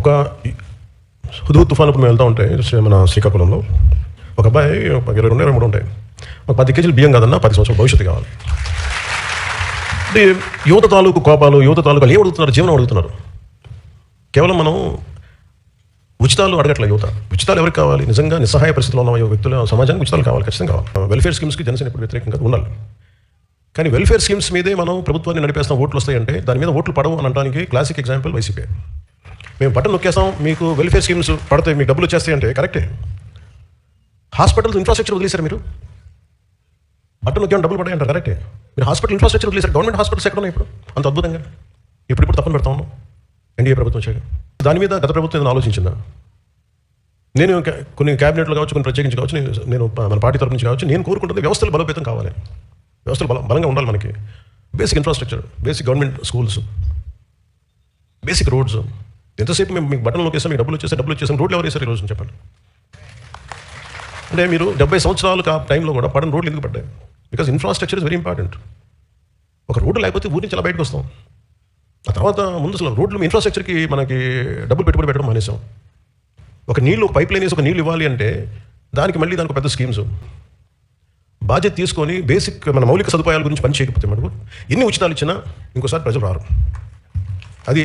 ఒక హుదూ తుఫాను మేము వెళ్తూ ఉంటాయి మన శ్రీకాకుళంలో. ఒక అబ్బాయి 22-23 ఉంటాయి. ఒక 10 కేజీలు బియ్యం కాదన్నా 10 సంవత్సరాల భవిష్యత్తు కావాలి. అంటే యువత తాలూకు కోపాలు, యువత తాలూకు ఏం అడుగుతున్నారు? జీవనం అడుగుతున్నారు. కేవలం మనం ఉచితాలు అడగట్లే యువత. ఉచితాలు ఎవరికి కావాలి? నిజంగా నిస్సహాయ పరిస్థితిలో ఉన్న వ్యక్తుల సమాజానికి ఉచితాలు కావాలి, ఖచ్చితంగా కావాలి. వెల్ఫేర్ స్కీమ్స్కి జనసేన ఇప్పుడు వ్యతిరేకంగా ఉండాలి. కానీ వెల్ఫేర్ స్కీమ్స్ మీదే మనం ప్రభుత్వాన్ని నడిపేస్తాం, ఓట్లు వస్తాయంటే దాని మీద ఓట్లు పడవు అని అనడానికి క్లాసిక్ ఎగ్జాంపుల్ వైసీపీ. మేము బటన్ నొక్కేస్తాం, మీకు వెల్ఫేర్ స్కీమ్స్ పడతాయి, మీకు డబ్బులు వచ్చేస్తాయి అంటే కరెక్టే. హాస్పిటల్స్ ఇన్ఫ్రాస్ట్రక్చర్ వదిలేశారు మీరు. బటన్ నొక్కే డబ్బులు పడ్డాయి అంటారు, కరెక్టే. మీరు హాస్పిటల్ ఇన్ఫ్రాస్ట్రక్చర్ వదిలేశారు. గవర్నమెంట్ హాస్పిటల్స్ ఎక్కడ ఉన్నాయి ఇప్పుడు అంత అద్భుతంగా? ఇప్పుడు తప్పని పెడతా ఉన్నాం ఎన్డీఏ ప్రభుత్వం వచ్చాక. దాని మీద గత ప్రభుత్వం ఏదైనా ఆలోచించిందా? నేను కొన్ని క్యాబినెట్లు కావచ్చు, కొన్ని ప్రత్యేకించి కావచ్చు, నేను మన పార్టీ తరపు నుంచి కావచ్చు, నేను కోరుకుంటుంది వ్యవస్థలు బలోపేతం కావాలి. వ్యవస్థలు బలంగా ఉండాలి. మనకి basic infrastructure, basic government schools, basic roads. ఎంతసేపు మేము మీకు బటన్ నొక్కేస్తాం, మీకు డబ్బులు వచ్చేసాం. రోడ్లు ఎవరు వేసారు ఈరోజు చెప్పండి. అంటే మీరు 70 సంవత్సరాలు టైంలో కూడా పడని రోడ్లు ఎందుకు పడ్డాయి? Because infrastructure is very important. ఒక రోడ్డు లేకపోతే ఊరి నుంచి ఎలా బయటకు వస్తాం? ఆ తర్వాత ముందు అసలు రోడ్లు ఇన్ఫ్రాస్ట్రక్చర్కి మనకి డబ్బులు పెట్టుబడి పెట్టడం మానేసాం. ఒక పైప్ లైన్ వేసి ఒక నీళ్ళు ఇవ్వాలి అంటే దానికి పెద్ద స్కీమ్స్. బాధ్యత తీసుకొని బేసిక్ మన మౌలిక సదుపాయాల గురించి పని చేయకపోతే మనకు ఎన్ని ఉచితాలు ఇచ్చినా ఇంకోసారి ప్రజలు రారు. అది